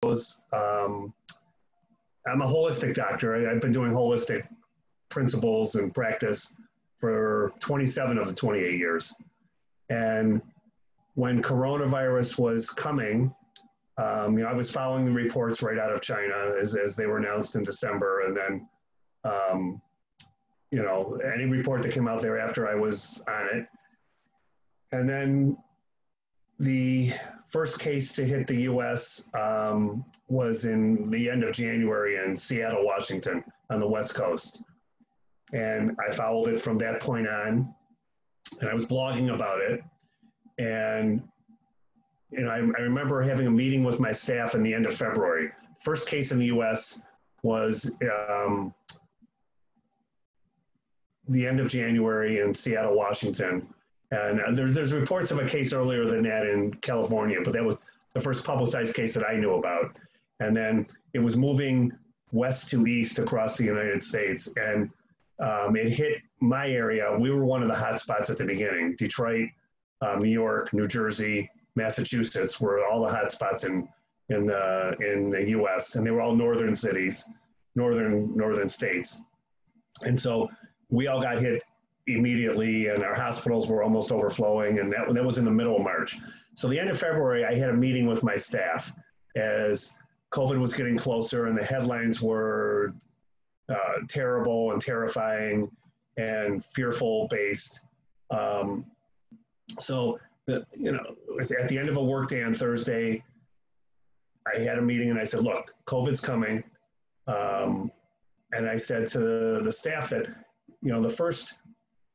I'm a holistic doctor. I've been doing holistic principles and practice for 27 of the 28 years. And when coronavirus was coming, I was following the reports right out of China as they were announced in December. And then, any report that came out thereafter, I was on it. And then the first case to hit the U.S. Was in the end of January in Seattle, Washington, on the West Coast. And I followed it from that point on, and I was blogging about it. And I remember having a meeting with my staff in the end of February. First case in the U.S. was the end of January in Seattle, Washington. And there's reports of a case earlier than that in California, but that was the first publicized case that I knew about. And then it was moving west to east across the United States. And it hit my area. We were one of the hot spots at the beginning. Detroit, New York, New Jersey, Massachusetts were all the hot spots in the U.S. And they were all northern cities, northern states. And so we all got hit immediately, and our hospitals were almost overflowing, and that was in the middle of March. So the end of February, I had a meeting with my staff as COVID was getting closer, and the headlines were terrible and terrifying and fearful based. So at the end of a workday on Thursday, I had a meeting and I said, look, COVID's coming. And I said to the staff that, the first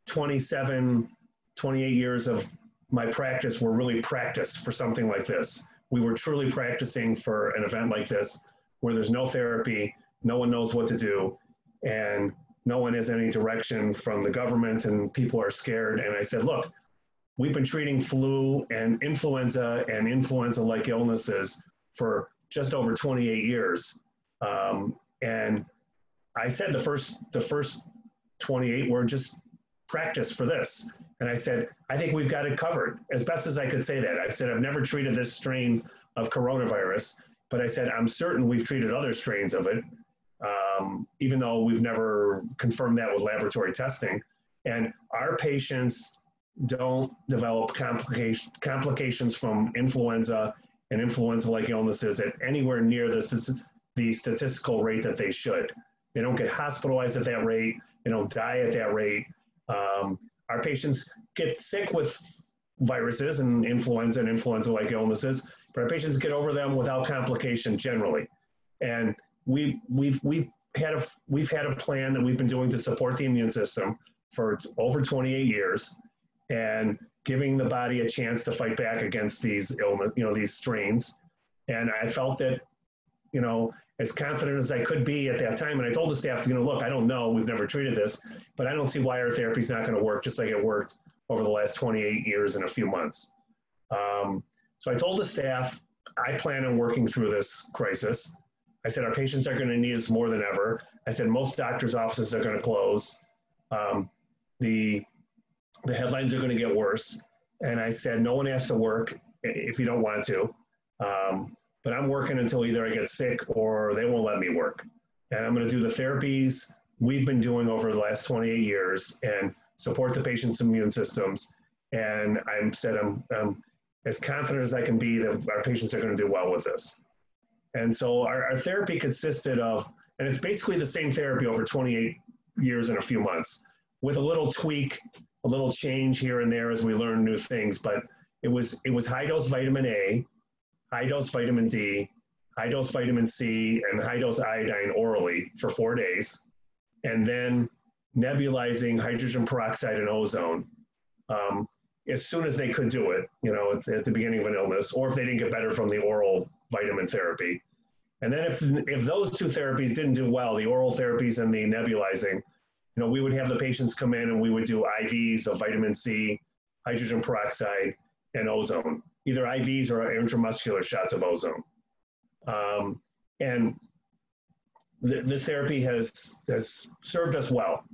27, 28 years of my practice were really practice for something like this. We were truly practicing for an event like this where there's no therapy, no one knows what to do, and no one has any direction from the government, and people are scared. And I said, look, we've been treating flu and influenza-like illnesses for just over 28 years. And I said the first 28 were just practice for this. And I said, I think we've got it covered, as best as I could say that. I said, I've never treated this strain of coronavirus, but I said, I'm certain we've treated other strains of it, even though we've never confirmed that with laboratory testing. And our patients don't develop complications from influenza and influenza-like illnesses at anywhere near the statistical rate that they should. They don't get hospitalized at that rate. They don't die at that rate. Our patients get sick with viruses and influenza-like illnesses, but our patients get over them without complication generally. And we've had a plan that we've been doing to support the immune system for over 28 years, and giving the body a chance to fight back against these these strains. And I felt that, as confident as I could be at that time. And I told the staff, look, I don't know, we've never treated this, but I don't see why our therapy is not going to work just like it worked over the last 28 years and a few months. So I told the staff, I plan on working through this crisis. I said, our patients are going to need us more than ever. I said, most doctors' offices are going to close. The headlines are going to get worse. And I said, no one has to work if you don't want to. But I'm working until either I get sick or they won't let me work. And I'm going to do the therapies we've been doing over the last 28 years and support the patient's immune systems. And I'm as confident as I can be that our patients are going to do well with this. And so our therapy consisted of, and it's basically the same therapy over 28 years and a few months, with a little tweak, a little change here and there as we learn new things. But it was high-dose vitamin A, high-dose vitamin D, high-dose vitamin C, and high-dose iodine orally for 4 days, and then nebulizing hydrogen peroxide and ozone as soon as they could do it, at the beginning of an illness, or if they didn't get better from the oral vitamin therapy. And then if those two therapies didn't do well, the oral therapies and the nebulizing, we would have the patients come in and we would do IVs of vitamin C, hydrogen peroxide, and ozone, either IVs or intramuscular shots of ozone. And this therapy has served us well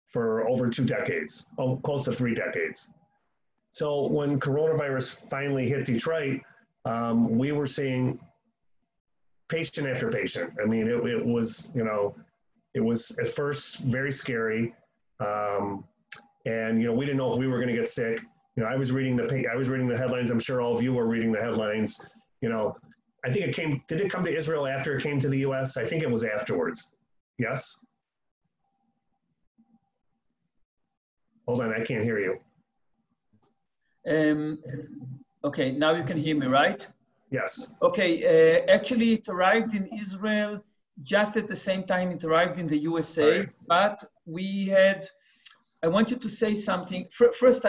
for over 2 decades, close to 3 decades. So when coronavirus finally hit Detroit, we were seeing patient after patient. I mean, it was, you know, it was at first very scary. And, you know, we didn't know if we were going to get sick. You know, I was reading the headlines. I'm sure all of you were reading the headlines. You know, I think did it come to Israel after it came to the US? I think it was afterwards. Yes? Hold on, I can't hear you. Okay, now you can hear me, right? Yes. Okay, actually it arrived in Israel just at the same time it arrived in the USA, right. But I want you to say something. First,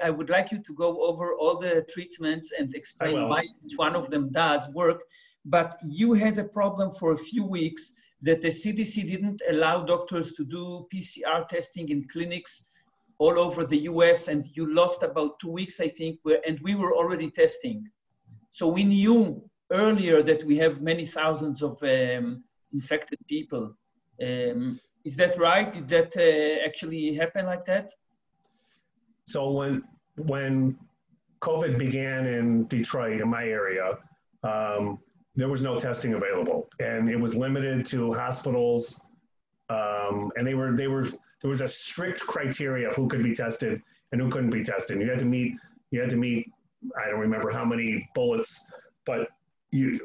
I would like you to go over all the treatments and explain why each one of them does work. But you had a problem for a few weeks that the CDC didn't allow doctors to do PCR testing in clinics all over the US, and you lost about 2 weeks, I think, and we were already testing. So we knew earlier that we have many thousands of infected people. Is that right? Did that actually happen like that? So when COVID began in Detroit, in my area, there was no testing available, and it was limited to hospitals, and there was a strict criteria of who could be tested and who couldn't be tested. You had to meet. I don't remember how many bullets, but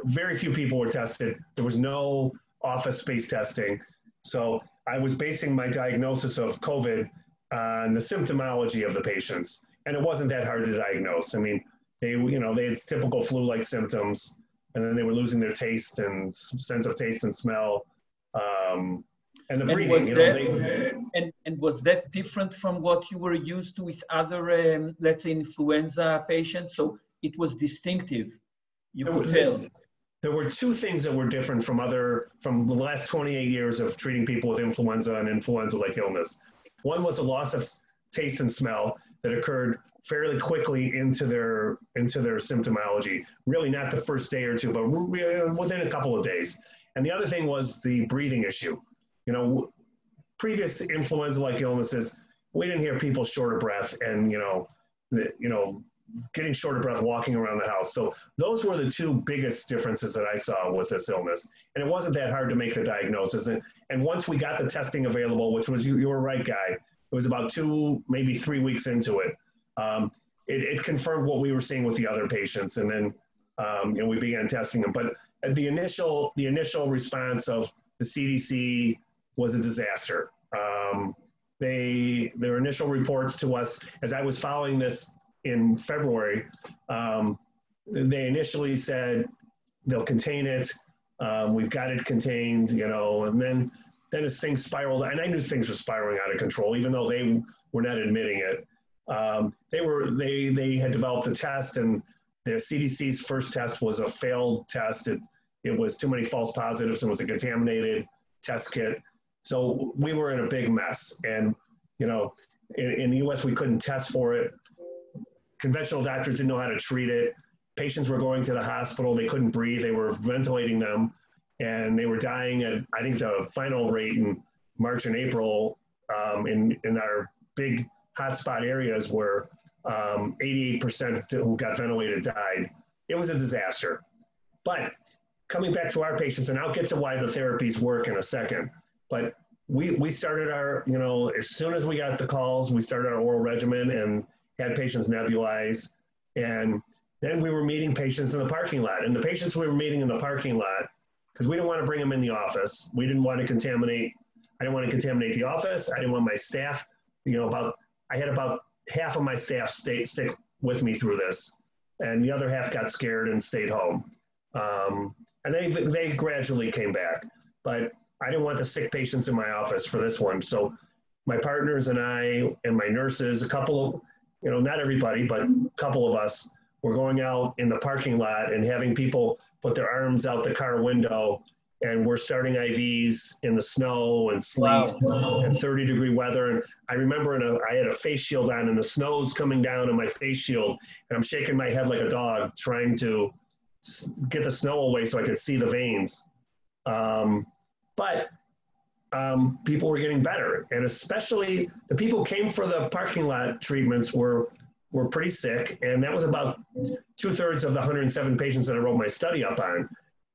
very few people were tested. There was no office-based testing, so I was basing my diagnosis of COVID on the symptomology of the patients, and it wasn't that hard to diagnose. I mean, they had typical flu-like symptoms, and then they were losing their taste and sense of taste and smell, and the breathing. And was that different from what you were used to with other, let's say, influenza patients? So it was distinctive. You could tell. There were two things that were different from the last 28 years of treating people with influenza and influenza-like illness. One was a loss of taste and smell that occurred fairly quickly into their symptomology. Really not the first day or two, but within a couple of days. And the other thing was the breathing issue. You know, previous influenza-like illnesses, we didn't hear people short of breath and, getting short of breath walking around the house. So those were the two biggest differences that I saw with this illness. And it wasn't that hard to make the diagnosis. And once we got the testing available, which was, you were right, Guy, it was about 2, maybe 3 weeks into it. It confirmed what we were seeing with the other patients. And then we began testing them. But the initial response of the CDC was a disaster. Their initial reports to us, as I was following this in February, they initially said they'll contain it. We've got it contained, and then as things spiraled, and I knew things were spiraling out of control, even though they were not admitting it. They had developed a test, and the CDC's first test was a failed test. It was too many false positives and was a contaminated test kit. So we were in a big mess. And, in the US, we couldn't test for it. Conventional doctors didn't know how to treat it. Patients were going to the hospital. They couldn't breathe. They were ventilating them. And they were dying at, I think the final rate in March and April in our big hotspot areas where 88% who got ventilated died. It was a disaster. But coming back to our patients, and I'll get to why the therapies work in a second, but we started our, as soon as we got the calls, we started our oral regimen and had patients nebulize. And then we were meeting patients in the parking lot. And the patients we were meeting in the parking lot, because we didn't want to bring them in the office. I didn't want to contaminate the office. I didn't want my staff, I had about half of my staff stick with me through this. And the other half got scared and stayed home. And they gradually came back. But I didn't want the sick patients in my office for this one. So my partners and I and my nurses, a couple of, not everybody, but a couple of us were going out in the parking lot and having people put their arms out the car window, and we're starting IVs in the snow and sleet and 30-degree weather. And I remember I had a face shield on, and the snow's coming down on my face shield, and I'm shaking my head like a dog trying to get the snow away so I could see the veins. But people were getting better, and especially the people who came for the parking lot treatments were pretty sick, and that was about 2/3 of the 107 patients that I wrote my study up on.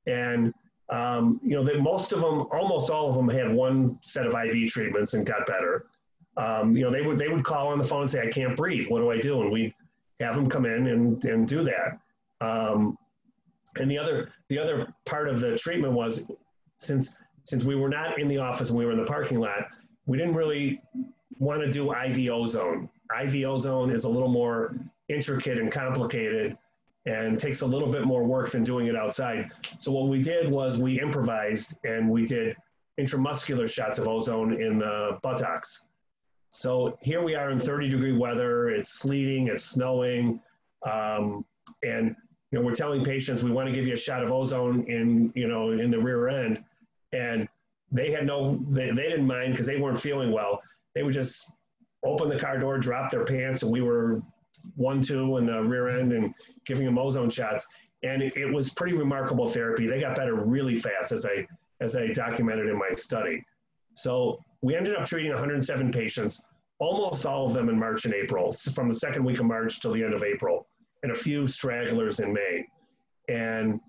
And you know, that most of them, almost all of them had one set of IV treatments and got better. You know, they would call on the phone and say, I can't breathe. What do I do? And we have them come in and do that. And the other part of the treatment was, since we were not in the office and we were in the parking lot, we didn't really want to do IV ozone. IV ozone is a little more intricate and complicated and takes a little bit more work than doing it outside. So what we did was we improvised and we did intramuscular shots of ozone in the buttocks. So here we are in 30-degree weather, it's sleeting, it's snowing, and you know, we're telling patients we want to give you a shot of ozone in, you know, in the rear end, and they didn't mind because they weren't feeling well. They would just open the car door, drop their pants, and we were 1-2 in the rear end and giving them ozone shots. And it was pretty remarkable therapy. They got better really fast, as I documented in my study. So we ended up treating 107 patients, almost all of them in March and April, from the second week of March till the end of April, and a few stragglers in May. And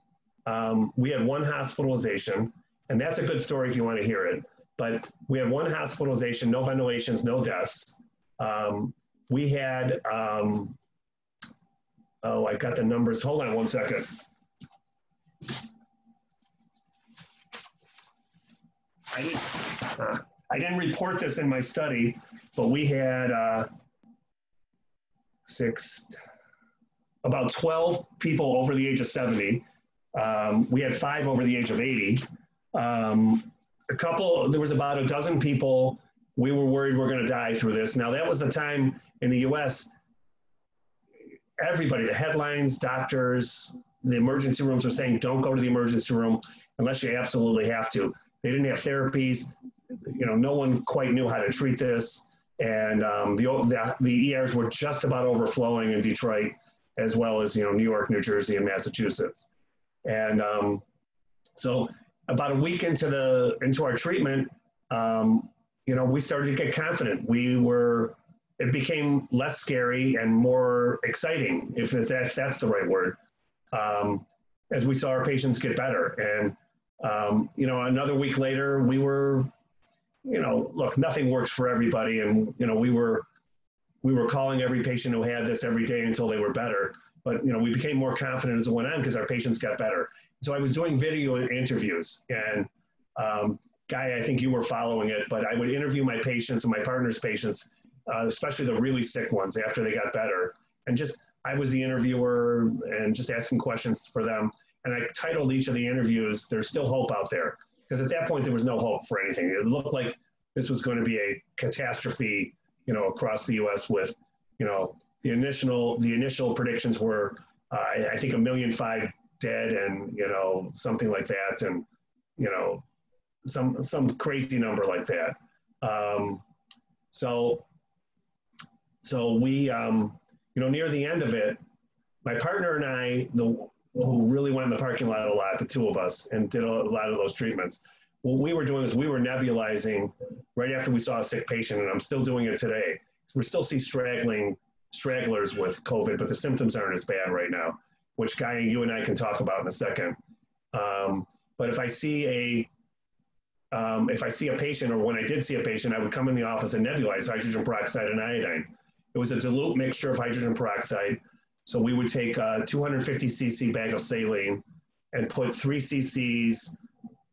we had one hospitalization, and that's a good story if you want to hear it. But we had one hospitalization, no ventilations, no deaths. We had, I've got the numbers. Hold on one second. I didn't report this in my study, but we had about 12 people over the age of 70. We had 5 over the age of 80. There was about a dozen people we were worried we're going to die through this. Now, that was the time in the US, everybody, the headlines, doctors, the emergency rooms were saying, don't go to the emergency room unless you absolutely have to. They didn't have therapies. You know, no one quite knew how to treat this. And the ERs were just about overflowing in Detroit, as well as, you know, New York, New Jersey, and Massachusetts. And so about a week into our treatment, you know, we started to get confident. It became less scary and more exciting, if that's the right word, as we saw our patients get better. And, you know, another week later, we were, you know, look, nothing works for everybody. And, you know, we were calling every patient who had this every day until they were better. But, you know, we became more confident as it went on because our patients got better. So I was doing video interviews, and Guy, I think you were following it, but I would interview my patients and my partner's patients, especially the really sick ones after they got better. And I was the interviewer and just asking questions for them. And I titled each of the interviews, "There's Still Hope Out There." Because at that point, there was no hope for anything. It looked like this was going to be a catastrophe, you know, across the US with, you know, the initial predictions were, I think 1.5 million dead and, you know, something like that. And, you know, some crazy number like that. So we, you know, near the end of it, my partner and I, who really went in the parking lot a lot, the two of us, and did a lot of those treatments, what we were doing is we were nebulizing right after we saw a sick patient, and I'm still doing it today. We still see stragglers with COVID, but the symptoms aren't as bad right now, which Guy, you and I can talk about in a second. But if I see a patient, or when I did see a patient, I would come in the office and nebulize hydrogen peroxide and iodine. It was a dilute mixture of hydrogen peroxide. So we would take a 250 cc bag of saline and put 3 cc's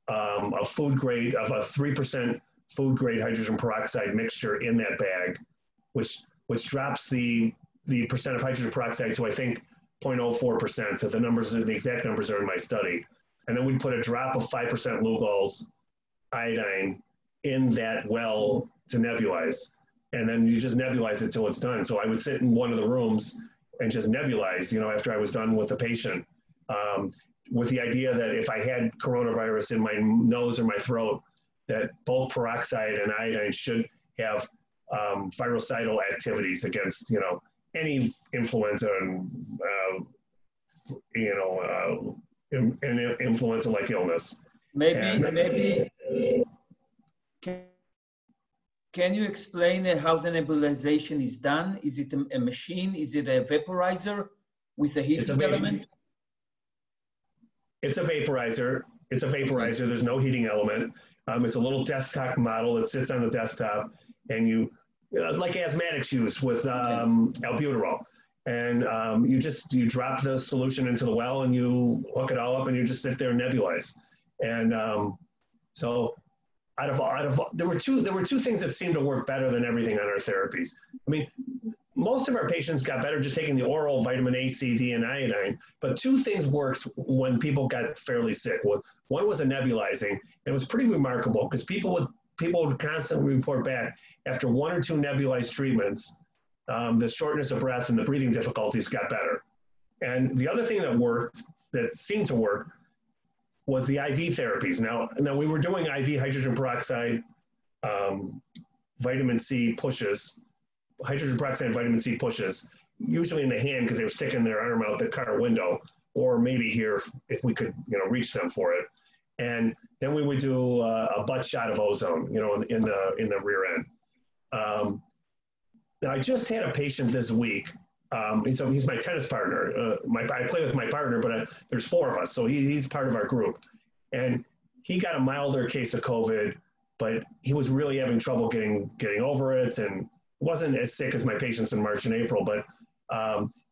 of food grade, of a 3% food grade hydrogen peroxide mixture in that bag, which drops the percent of hydrogen peroxide to, I think, 0.04%. So the exact numbers are in my study. And then we'd put a drop of 5% Lugol's iodine in that well to nebulize. And then you just nebulize it till it's done. So I would sit in one of the rooms and just nebulize, you know, after I was done with the patient, with the idea that if I had coronavirus in my nose or my throat, that both peroxide and iodine should have virucidal activities against, you know, any influenza and, you know, an influenza-like illness. Maybe can you explain how the nebulization is done? Is it a machine? Is it a vaporizer with a heating element? It's a vaporizer. It's a vaporizer. There's no heating element. It's a little desktop model. It sits on the desktop, and you know, like asthmatics use with albuterol. And you drop the solution into the well, and you hook it all up, and you just sit there and nebulize. And so there were two things that seemed to work better than everything on our therapies. I mean, most of our patients got better just taking the oral vitamin A, C, D, and iodine, but two things worked when people got fairly sick. One was a nebulizing, and it was pretty remarkable because people would constantly report back after 1 or 2 nebulized treatments, the shortness of breath and the breathing difficulties got better. And the other thing that seemed to work, was the IV therapies. Now we were doing IV hydrogen peroxide, vitamin C pushes, hydrogen peroxide and vitamin C pushes, usually in the hand because they were sticking their arm out the car window, or maybe here if we could, reach them for it. And then we would do a butt shot of ozone, in the rear end. Now I just had a patient this week. So he's my tennis partner. I play with my partner, but there's 4 of us, so he's part of our group. And he got a milder case of COVID, but he was really having trouble getting over it, and wasn't as sick as my patients in March and April, but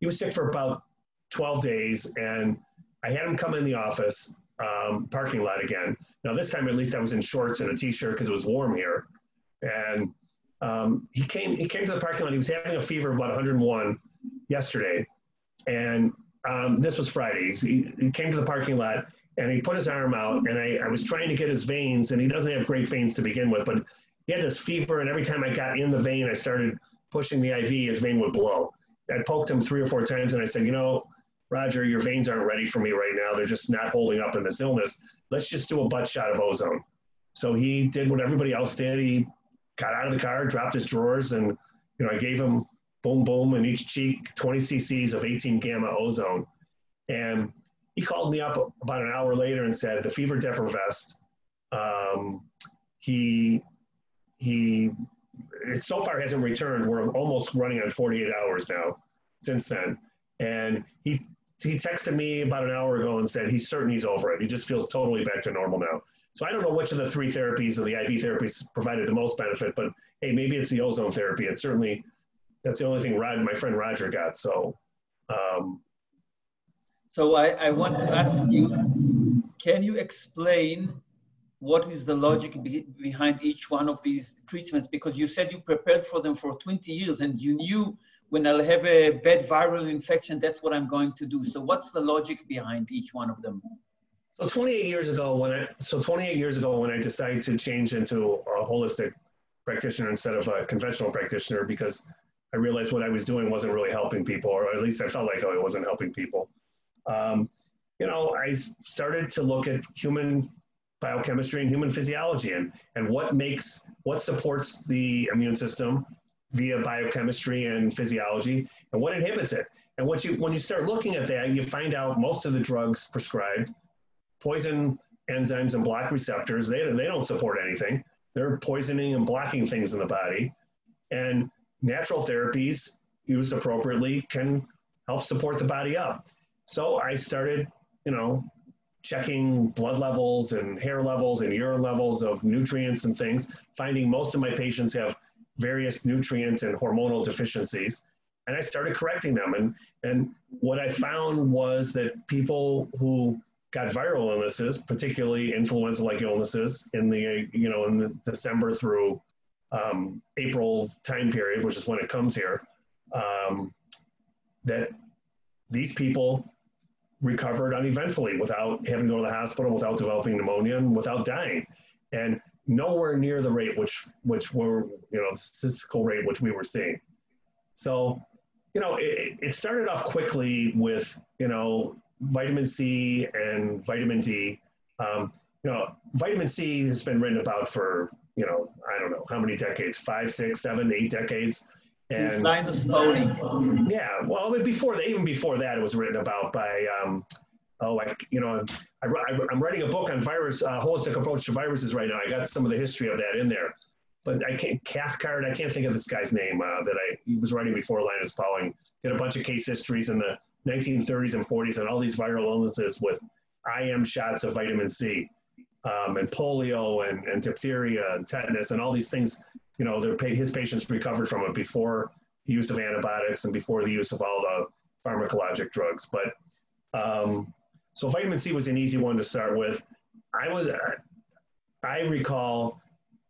he was sick for about 12 days, and I had him come in the office, parking lot again. Now this time, at least I was in shorts and a t-shirt because it was warm here. And he came to the parking lot. He was having a fever of about 101 yesterday, and this was Friday. He came to the parking lot, and he put his arm out, and I was trying to get his veins, and he doesn't have great veins to begin with, but he had this fever, and every time I got in the vein, I started pushing the IV, his vein would blow. I poked him 3 or 4 times, and I said, Roger, your veins aren't ready for me right now. They're just not holding up in this illness. Let's just do a butt shot of ozone. So he did what everybody else did. He got out of the car, dropped his drawers, and I gave him boom, boom, in each cheek, 20 cc's of 18 gamma ozone. And he called me up about an hour later and said, the fever effervesced. It so far hasn't returned. We're almost running on 48 hours now since then. And he texted me about an hour ago and said he's certain he's over it. He just feels totally back to normal now. So I don't know which of the 3 therapies of the IV therapies provided the most benefit, but hey, maybe it's the ozone therapy. It's certainly, that's the only thing my friend Roger got. So, so I want to ask you, can you explain what is the logic behind each one of these treatments? Because you said you prepared for them for 20 years and you knew when I'll have a bad viral infection, that's what I'm going to do. So what's the logic behind each one of them? So 28 years ago when I decided to change into a holistic practitioner instead of a conventional practitioner, because I realized what I was doing wasn't really helping people, or at least I felt like it wasn't helping people. I started to look at human biochemistry and human physiology and what supports the immune system via biochemistry and physiology, and what inhibits it. And when you start looking at that, you find out most of the drugs prescribed poison enzymes and block receptors. They don't support anything. They're poisoning and blocking things in the body. And natural therapies used appropriately can help support the body up. So I started, checking blood levels and hair levels and urine levels of nutrients and things, finding most of my patients have various nutrient and hormonal deficiencies. And I started correcting them. And what I found was that people who got viral illnesses, particularly influenza-like illnesses in the December through April time period, which is when it comes here, that these people recovered uneventfully without having to go to the hospital, without developing pneumonia, and without dying. And nowhere near the rate which were, the statistical rate which we were seeing. So, it started off quickly with, vitamin C and vitamin D. Vitamin C has been written about for, I don't know how many decades, 5, 6, 7, 8 decades. Since Linus Pauling. Yeah, well, even before that, it was written about by, I'm writing a book on holistic approach to viruses right now. I got some of the history of that in there. But Cathcart, I can't think of this guy's name he was writing before Linus Pauling, did a bunch of case histories in the 1930s and 40s on all these viral illnesses with IM shots of vitamin C, and polio and diphtheria and tetanus and all these things. You know, his patients recovered from it before the use of antibiotics and before the use of all the pharmacologic drugs. But so vitamin C was an easy one to start with. I recall,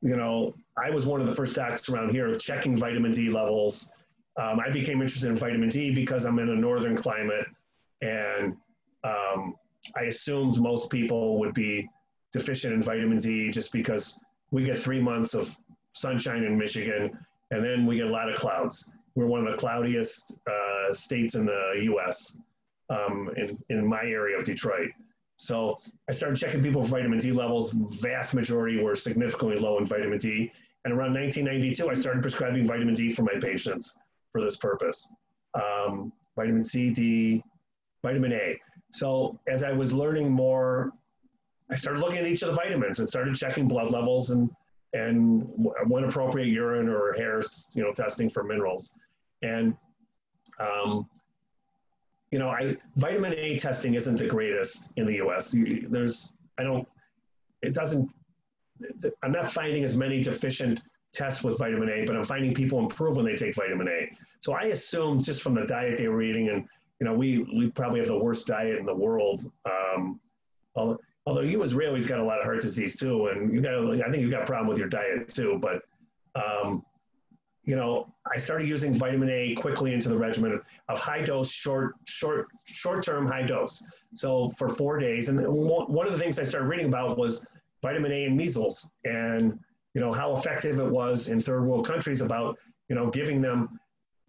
you know, I was one of the first docs around here checking vitamin D levels. I became interested in vitamin D because I'm in a northern climate, and I assumed most people would be deficient in vitamin D just because we get 3 months of sunshine in Michigan, and then we get a lot of clouds. We're one of the cloudiest states in the US, in my area of Detroit. So I started checking people for vitamin D levels. Vast majority were significantly low in vitamin D. And around 1992, I started prescribing vitamin D for my patients for this purpose. Vitamin C, D, vitamin A. So as I was learning more, I started looking at each of the vitamins and started checking blood levels and when appropriate, urine or hair, you know, testing for minerals. And you know, vitamin A testing isn't the greatest in the US. I'm not finding as many deficient tests with vitamin A, but I'm finding people improve when they take vitamin A. So I assumed just from the diet they were eating, and you know, we probably have the worst diet in the world. Although you Israelis got a lot of heart disease too, and I think you got a problem with your diet too. But you know, I started using vitamin A quickly into the regimen of high dose, short-term high dose. So for 4 days, and one of the things I started reading about was vitamin A and measles, and you know how effective it was in third world countries about, you know, giving them.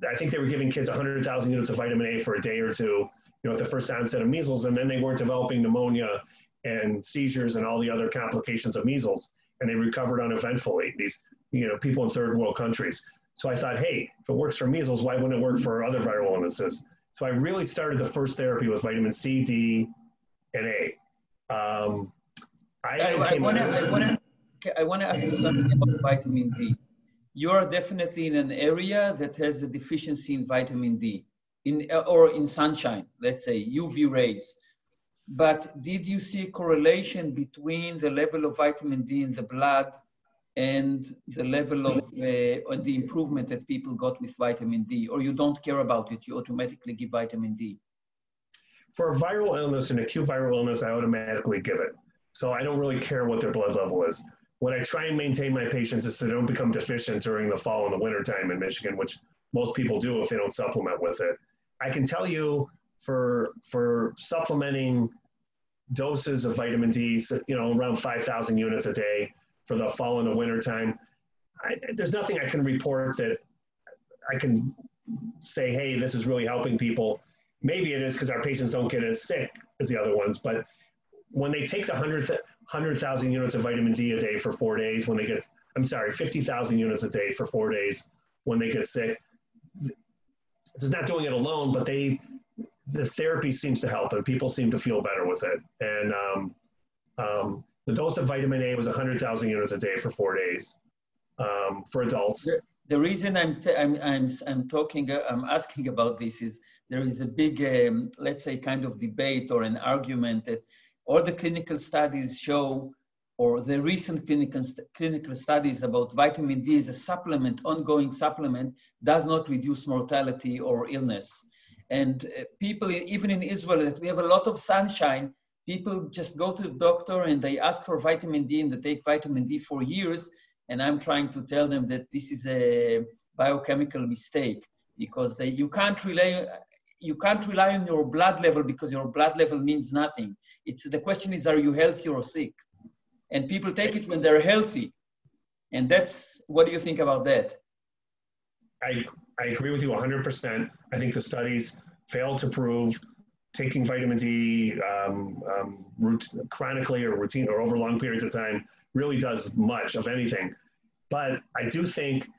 I think they were giving kids 100,000 units of vitamin A for a day or two, you know, at the first onset of measles, and then they weren't developing pneumonia and seizures and all the other complications of measles, and they recovered uneventfully. These, you know, people in third world countries. So I thought, hey, if it works for measles, why wouldn't it work for other viral illnesses? So I really started the first therapy with vitamin C, D, and A. I want to ask you something about vitamin D. You are definitely in an area that has a deficiency in vitamin D, or in sunshine, let's say, UV rays. But did you see a correlation between the level of vitamin D in the blood and the level of the improvement that people got with vitamin D, or you don't care about it, you automatically give vitamin D? For a viral illness, an acute viral illness, I automatically give it. So I don't really care what their blood level is. What I try and maintain my patients is so they don't become deficient during the fall and the winter time in Michigan, which most people do if they don't supplement with it. I can tell you for supplementing doses of vitamin D, you know, around 5,000 units a day, for the fall and the winter time, there's nothing I can report that I can say, hey, this is really helping people. Maybe it is because our patients don't get as sick as the other ones, but when they take the 100,000 units of vitamin D a day for 4 days, 50,000 units a day for 4 days when they get sick, it's not doing it alone, but the therapy seems to help and people seem to feel better with it. And the dose of vitamin A was 100,000 units a day for 4 days for adults. The reason I'm asking about this is there is a big, let's say, kind of debate or an argument that all the clinical studies show, or the recent clinical studies about vitamin D as a supplement, ongoing supplement, does not reduce mortality or illness. And people, even in Israel, that we have a lot of sunshine, people just go to the doctor and they ask for vitamin D and they take vitamin D for years. And I'm trying to tell them that this is a biochemical mistake, because you can't rely on your blood level, because your blood level means nothing. The question is, are you healthy or sick? And people take it when they're healthy. And what do you think about that? I agree with you 100%. I think the studies fail to prove taking vitamin D chronically or routine or over long periods of time really does much of anything. But I do think, at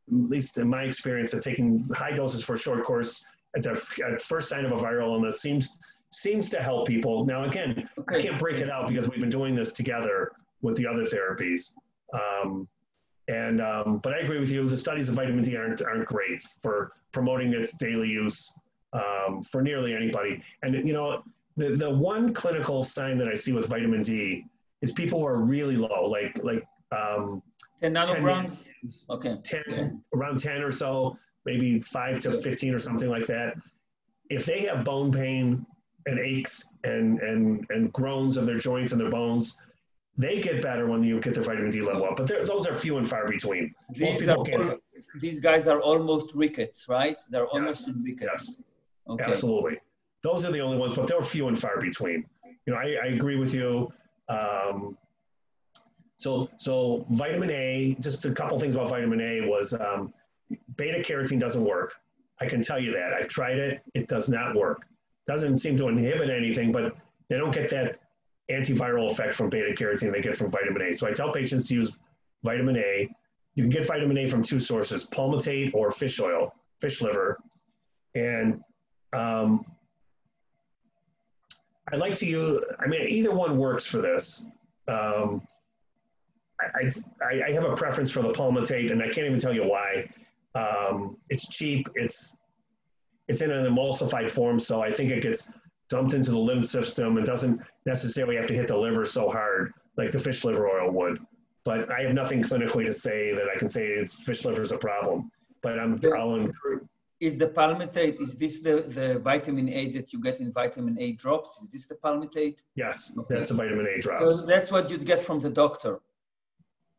least in my experience, that taking high doses for a short course at first sign of a viral illness seems to help people. Now, again, okay, I can't break it out because we've been doing this together with the other therapies. But I agree with you. The studies of vitamin D aren't great for promoting its daily use for nearly anybody. And, you know, the one clinical sign that I see with vitamin D is people who are really low, like 10 nanograms? 10, around 10 or so, maybe 5 to 15 or something like that. If they have bone pain and aches and groans of their joints and their bones, they get better when you get their vitamin D level up. But those are few and far between. These guys are almost rickets, right? They're almost in rickets. Yes, okay. Absolutely. Those are the only ones, but they're few and far between. You know, I agree with you. So vitamin A, just a couple things about vitamin A was beta carotene doesn't work. I can tell you that. I've tried it. It does not work. Doesn't seem to inhibit anything, but they don't get that antiviral effect from beta carotene they get from vitamin A. So I tell patients to use vitamin A. You can get vitamin A from two sources, palmitate or fish oil, fish liver. And I like to use, I mean, either one works for this. I have a preference for the palmitate, and I can't even tell you why. It's cheap. It's in an emulsified form, so I think it gets dumped into the lymph system and doesn't necessarily have to hit the liver so hard like the fish liver oil would. But I have nothing clinically to say that I can say it's fish liver is a problem. But I'll improve. Is the palmitate, is this the vitamin A that you get in vitamin A drops? Is this the palmitate? Yes, okay. That's the vitamin A drops. So that's what you'd get from the doctor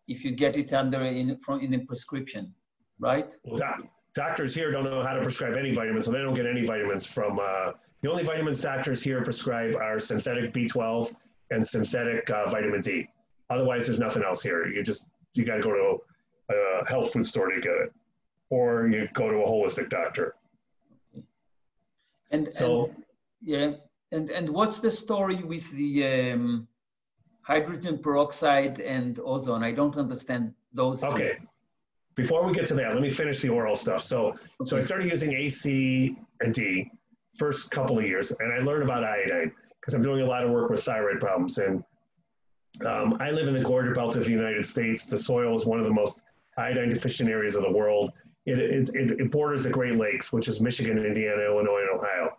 if you get it in a prescription, right? Well, doctors here don't know how to prescribe any vitamins, so they don't get any vitamins from, the only vitamins doctors here prescribe are synthetic B12 and synthetic vitamin D. Otherwise, there's nothing else here. You got to go to a health food store to get it, or you go to a holistic doctor. And what's the story with the hydrogen peroxide and ozone? I don't understand those two. Okay. Before we get to that, let me finish the oral stuff. So I started using A, C, and D first couple of years, and I learned about iodine because I'm doing a lot of work with thyroid problems. And I live in the Gorge Belt of the United States. The soil is one of the most iodine deficient areas of the world. It borders the Great Lakes, which is Michigan, Indiana, Illinois, and Ohio.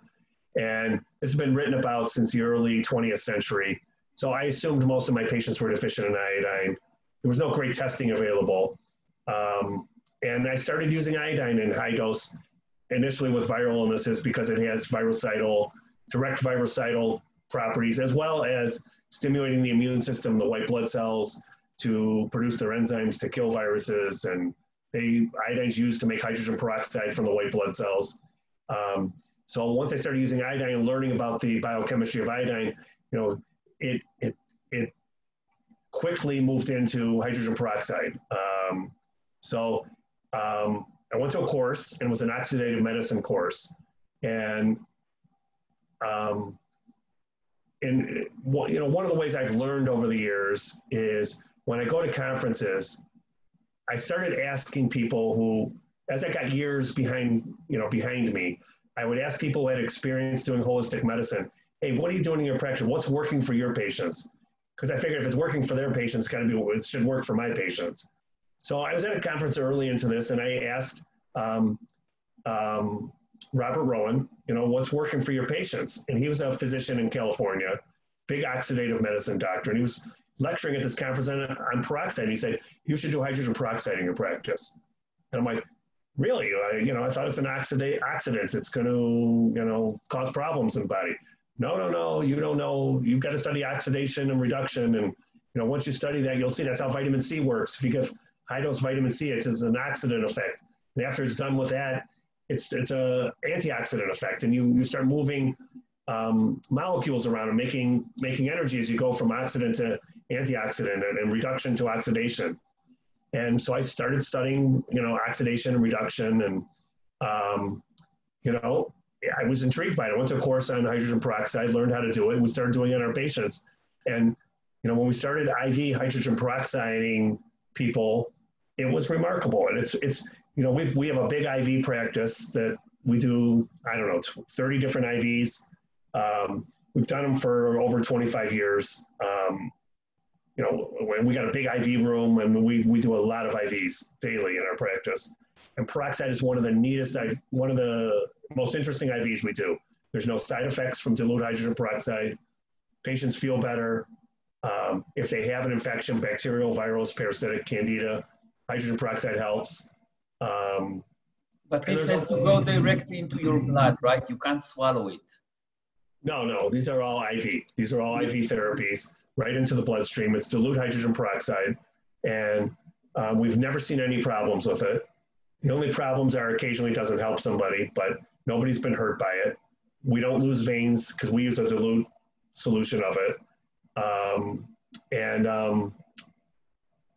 And this has been written about since the early 20th century. So I assumed most of my patients were deficient in iodine. There was no great testing available. And I started using iodine in high dose initially with viral illnesses because it has direct virucidal properties, as well as stimulating the immune system, the white blood cells, to produce their enzymes to kill viruses. And iodine is used to make hydrogen peroxide from the white blood cells. So once I started using iodine and learning about the biochemistry of iodine, it quickly moved into hydrogen peroxide. So I went to a course, and it was an oxidative medicine course. And one of the ways I've learned over the years is when I go to conferences, I started asking people who, as I got years behind me, I would ask people who had experience doing holistic medicine, hey, what are you doing in your practice? What's working for your patients? Because I figured if it's working for their patients, it should work for my patients. So I was at a conference early into this, and I asked Robert Rowan, what's working for your patients? And he was a physician in California, big oxidative medicine doctor, and he was lecturing at this conference on peroxide. He said, you should do hydrogen peroxide in your practice. And I'm like, really? I thought it's an oxidant. It's going to, cause problems in the body. No, you don't know. You've got to study oxidation and reduction. And, once you study that, you'll see that's how vitamin C works. If you give high dose vitamin C, it's an oxidant effect. And after it's done with that, it's a antioxidant effect. And you start moving molecules around and making energy as you go from oxidant to antioxidant and reduction to oxidation. And so I started studying, oxidation and reduction. And, I was intrigued by it. I went to a course on hydrogen peroxide, learned how to do it, and we started doing it on our patients. And, when we started IV hydrogen peroxiding people, it was remarkable. And it's we have a big IV practice that we do, 30 different IVs. We've done them for over 25 years. We got a big IV room, and we do a lot of IVs daily in our practice. And peroxide is one of the most interesting IVs we do. There's no side effects from dilute hydrogen peroxide. Patients feel better. If they have an infection, bacterial, virus, parasitic, candida, hydrogen peroxide helps. But this has to go directly into your blood, right? You can't swallow it. No, these are all IV. These are all IV therapies right into the bloodstream. It's dilute hydrogen peroxide, and we've never seen any problems with it. The only problems are occasionally it doesn't help somebody, but nobody's been hurt by it. We don't lose veins because we use a dilute solution of it.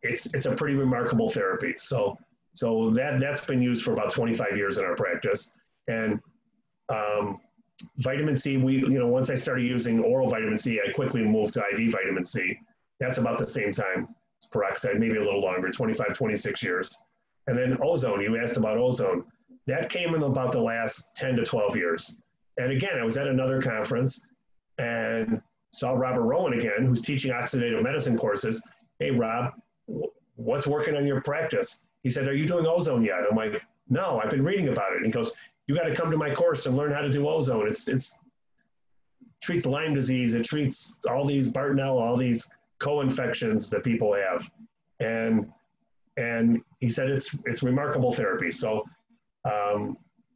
It's a pretty remarkable therapy. So that's been used for about 25 years in our practice. And vitamin C, once I started using oral vitamin C, I quickly moved to IV vitamin C. That's about the same time as peroxide, maybe a little longer, 25, 26 years. And then ozone, you asked about ozone. That came in about the last 10 to 12 years. And again, I was at another conference and saw Robert Rowan again, who's teaching oxidative medicine courses. Hey, Rob, what's working on your practice? He said, are you doing ozone yet? I'm like, no, I've been reading about it. And he goes, you got to come to my course and learn how to do ozone. It treats Lyme disease. It treats all these Bartonella, all these co-infections that people have. And he said, it's remarkable therapy. So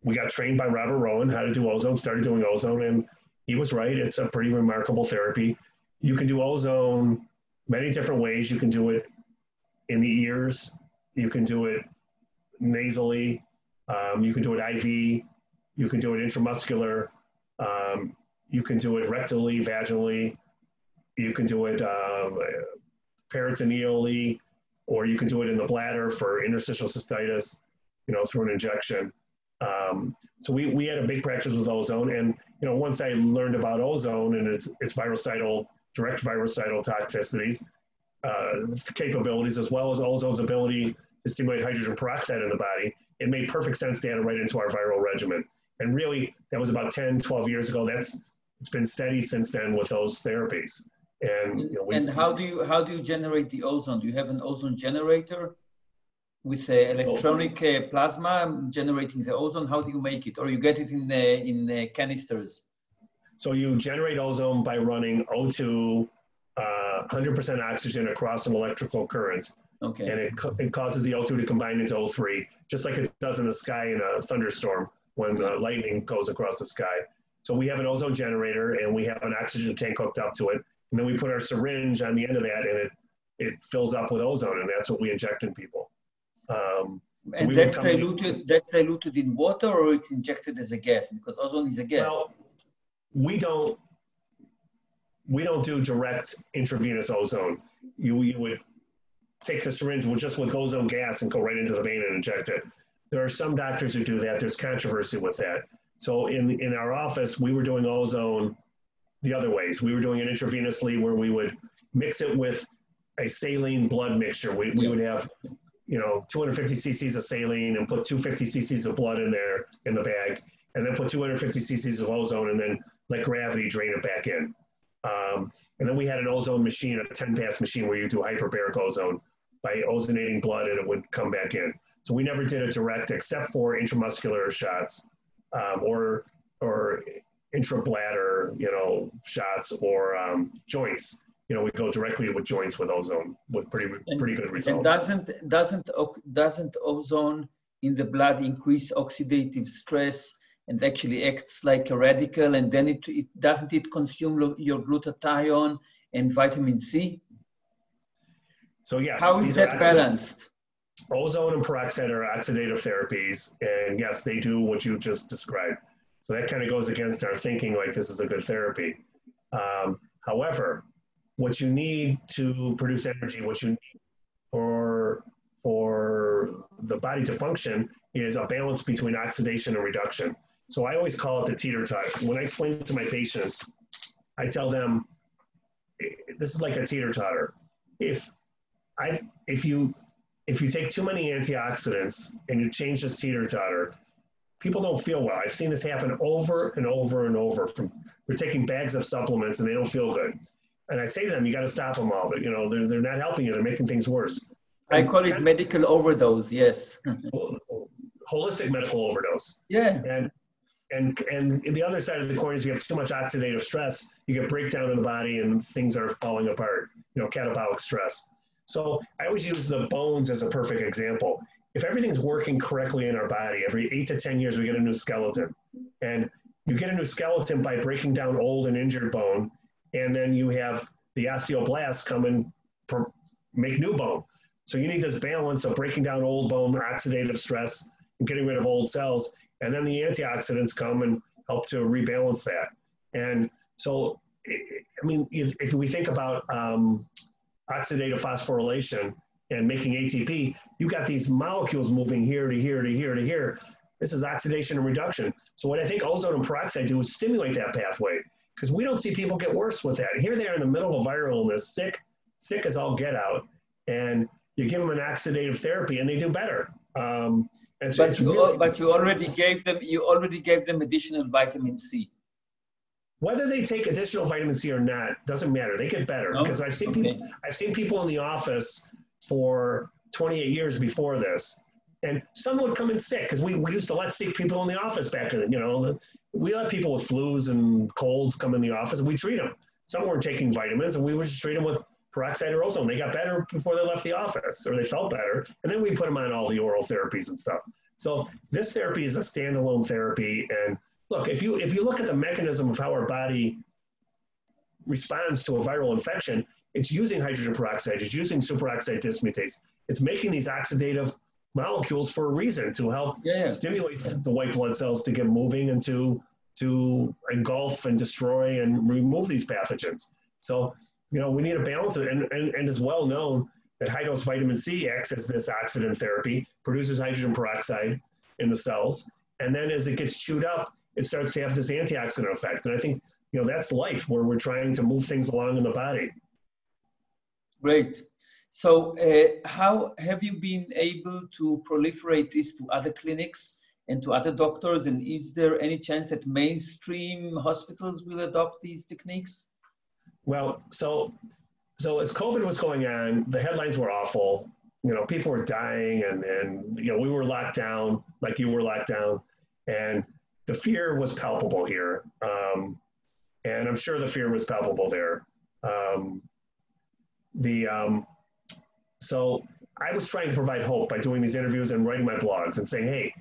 we got trained by Robert Rowan how to do ozone, started doing ozone, and he was right. It's a pretty remarkable therapy. You can do ozone many different ways. You can do it in the ears. You can do it nasally. You can do it IV. You can do it intramuscular. You can do it rectally, vaginally. You can do it peritoneally, or you can do it in the bladder for interstitial cystitis, through an injection. So we had a big practice with ozone, and once I learned about ozone and its direct virucidal toxicities, capabilities, as well as ozone's ability to stimulate hydrogen peroxide in the body, it made perfect sense to add it right into our viral regimen. And really, that was about 10, 12 years ago. It's been steady since then with those therapies. And how do you generate the ozone? Do you have an ozone generator with electronic plasma generating the ozone? How do you make it, or you get it in canisters? So you generate ozone by running O2, 100% oxygen across an electrical current. Okay. And it causes the O2 to combine into O3, just like it does in the sky in a thunderstorm when lightning goes across the sky. So we have an ozone generator and we have an oxygen tank hooked up to it. And then we put our syringe on the end of that and it fills up with ozone, and that's what we inject in people. And that's diluted in water, or it's injected as a gas? Because ozone is a gas. Well, we don't do direct intravenous ozone. You would take the syringe with ozone gas and go right into the vein and inject it. There are some doctors who do that. There's controversy with that. So in our office, we were doing ozone the other ways. We were doing it intravenously, where we would mix it with a saline blood mixture. We would have 250 cc's of saline and put 250 cc's of blood in there in the bag, and then put 250 cc's of ozone, and then let gravity drain it back in. And then we had an ozone machine, a 10-pass machine, where you do hyperbaric ozone by ozonating blood, and it would come back in. So we never did it direct, except for intramuscular shots, or intrabladder, shots, or joints. We go directly with joints with ozone with pretty good results. And doesn't ozone in the blood increase oxidative stress and actually acts like a radical, and then it doesn't consume your glutathione and vitamin C? So yes. How is that balanced? Ozone and peroxide are oxidative therapies, and yes, they do what you just described. So that kind of goes against our thinking like this is a good therapy. However, what you need to produce energy, what you need for the body to function, is a balance between oxidation and reduction. So I always call it the teeter-totter. When I explain it to my patients, I tell them, this is like a teeter-totter. If you take too many antioxidants and you change this teeter-totter, people don't feel well. I've seen this happen over and over and over. They're taking bags of supplements and they don't feel good. And I say to them, you got to stop them all. But, they're not helping you. They're making things worse. I call it medical overdose, yes. Holistic medical overdose. Yeah. and the other side of the coin is you have too much oxidative stress, you get breakdown in the body and things are falling apart, catabolic stress. So I always use the bones as a perfect example. If everything's working correctly in our body, every 8 to 10 years we get a new skeleton. And you get a new skeleton by breaking down old and injured bone, and then you have the osteoblasts come and make new bone. So you need this balance of breaking down old bone, oxidative stress, and getting rid of old cells. And then the antioxidants come and help to rebalance that. And so, I mean, if we think about oxidative phosphorylation and making ATP, you got these molecules moving here to here to here to here. This is oxidation and reduction. So what I think ozone and peroxide do is stimulate that pathway, because we don't see people get worse with that. Here they are in the middle of a viral illness, sick as all get out, and you give them an oxidative therapy and they do better. But you already gave them additional vitamin C. Whether they take additional vitamin C or not doesn't matter. They get better, because I've seen people in the office for 28 years before this, and some would come in sick, because we used to let sick people in the office back then. We let people with flus and colds come in the office and we treat them. Some weren't taking vitamins, and we would just treat them with peroxide or ozone. They got better before they left the office, or they felt better, and then we put them on all the oral therapies and stuff. So this therapy is a standalone therapy. And look, if you look at the mechanism of how our body responds to a viral infection, it's using hydrogen peroxide, it's using superoxide dismutase. It's making these oxidative molecules for a reason, to help stimulate the white blood cells to get moving and to engulf and destroy and remove these pathogens. So, we need a balance of it. And it's well known that high-dose vitamin C acts as this oxidant therapy, produces hydrogen peroxide in the cells, and then as it gets chewed up, it starts to have this antioxidant effect. And I think, that's life, where we're trying to move things along in the body. Great. So how have you been able to proliferate this to other clinics and to other doctors? And is there any chance that mainstream hospitals will adopt these techniques? Well, so as COVID was going on, the headlines were awful. People were dying, and we were locked down, like you were locked down, and the fear was palpable here. And I'm sure the fear was palpable there. So I was trying to provide hope by doing these interviews and writing my blogs and saying, hey,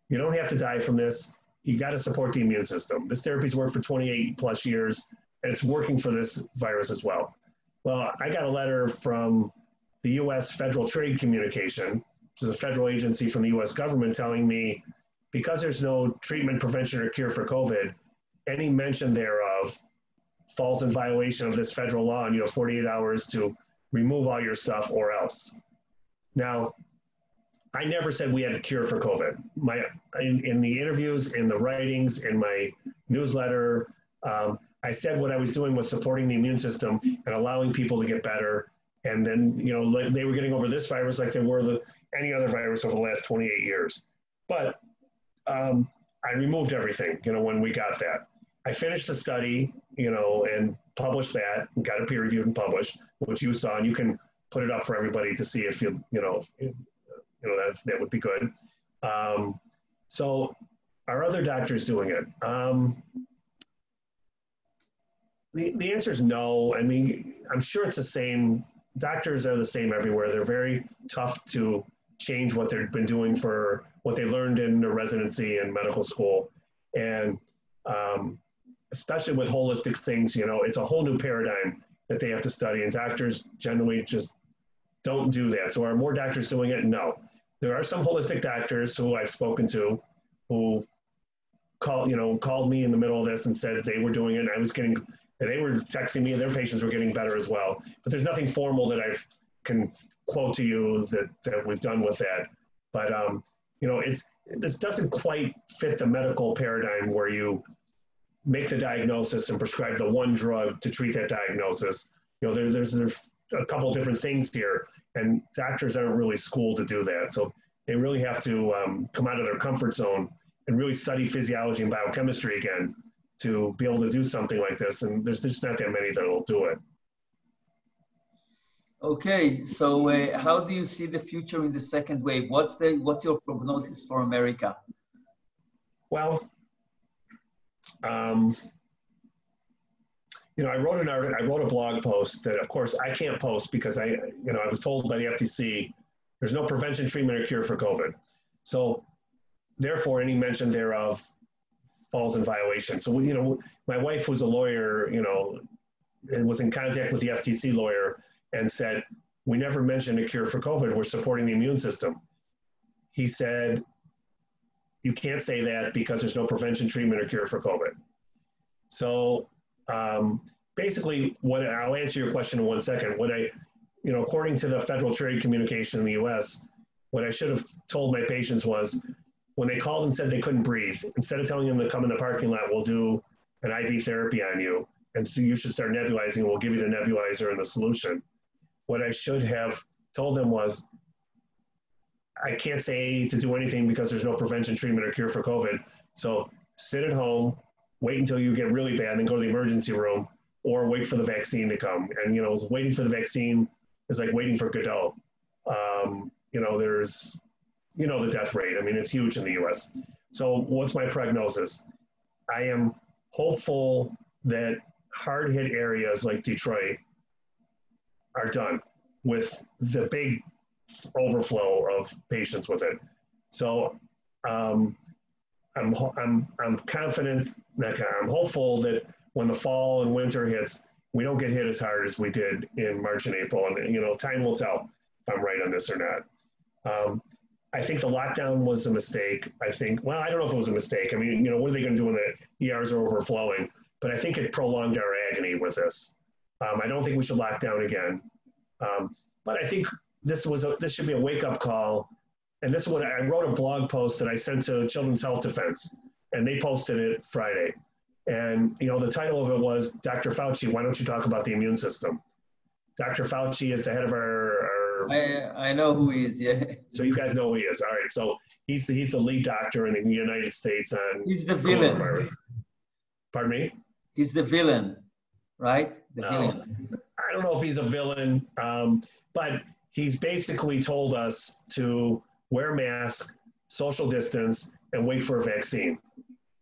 you don't have to die from this. You got to support the immune system. This therapy's worked for 28 plus years, and it's working for this virus as well. Well, I got a letter from the U.S. Federal Trade Communication, which is a federal agency from the U.S. government, telling me, because there's no treatment, prevention, or cure for COVID, any mention thereof falls in violation of this federal law, and you have 48 hours to remove all your stuff or else. Now, I never said we had a cure for COVID. In the interviews, in the writings, in my newsletter, I said what I was doing was supporting the immune system and allowing people to get better. And then, they were getting over this virus like they were any other virus over the last 28 years. But I removed everything, when we got that. I finished the study, and published that, and got it peer reviewed and published, which you saw, and you can put it up for everybody to see if that would be good. So are other doctors doing it? The answer is no. I mean, I'm sure it's the same. Doctors are the same everywhere. They're very tough to change what they've been doing for what they learned in their residency and medical school. And especially with holistic things, it's a whole new paradigm that they have to study, and doctors generally just don't do that. So are more doctors doing it? No. There are some holistic doctors who I've spoken to who called me in the middle of this and said they were doing it, and they were texting me and their patients were getting better as well. But there's nothing formal that I can quote to you that we've done with that. But, this doesn't quite fit the medical paradigm where you make the diagnosis and prescribe the one drug to treat that diagnosis. There's a couple different things here, and doctors aren't really schooled to do that. So they really have to come out of their comfort zone and really study physiology and biochemistry again to be able to do something like this. And there's just not that many that will do it. Okay, so how do you see the future in the second wave? What's your prognosis for America? Well, I wrote a blog post that, of course, I can't post because I was told by the FTC there's no prevention, treatment, or cure for COVID. So, therefore, any mention thereof falls in violation. So, my wife, who's a lawyer, was in contact with the FTC lawyer and said, we never mentioned a cure for COVID. We're supporting the immune system. He said, you can't say that because there's no prevention, treatment, or cure for COVID. So basically, I'll answer your question in 1 second. According to the Federal Trade Communication in the US, what I should have told my patients was, when they called and said they couldn't breathe, instead of telling them to come in the parking lot, we'll do an IV therapy on you, and so you should start nebulizing, and we'll give you the nebulizer and the solution. What I should have told them was, I can't say to do anything because there's no prevention, treatment, or cure for COVID. So sit at home, wait until you get really bad, and go to the emergency room, or wait for the vaccine to come. And, waiting for the vaccine is like waiting for Godot. There's, the death rate. I mean, it's huge in the US. So what's my prognosis? I am hopeful that hard-hit areas like Detroit are done with the big overflow of patients with it. So I'm confident, I'm hopeful that when the fall and winter hits, we don't get hit as hard as we did in March and April. And, time will tell if I'm right on this or not. I think the lockdown was a mistake. I don't know if it was a mistake. I mean, what are they going to do when the ERs are overflowing? But I think it prolonged our agony with this. I don't think we should lock down again. But I think this should be a wake-up call. And this is what I wrote a blog post that I sent to Children's Health Defense, and they posted it Friday. And, the title of it was, Dr. Fauci, why don't you talk about the immune system? Dr. Fauci is the head of our I know who he is, yeah. So you guys know who he is. All right. So he's the lead doctor in the United States on He's the villain. Coronavirus. Pardon me? He's the villain, right? Villain. I don't know if he's a villain, but he's basically told us to wear a mask, social distance, and wait for a vaccine.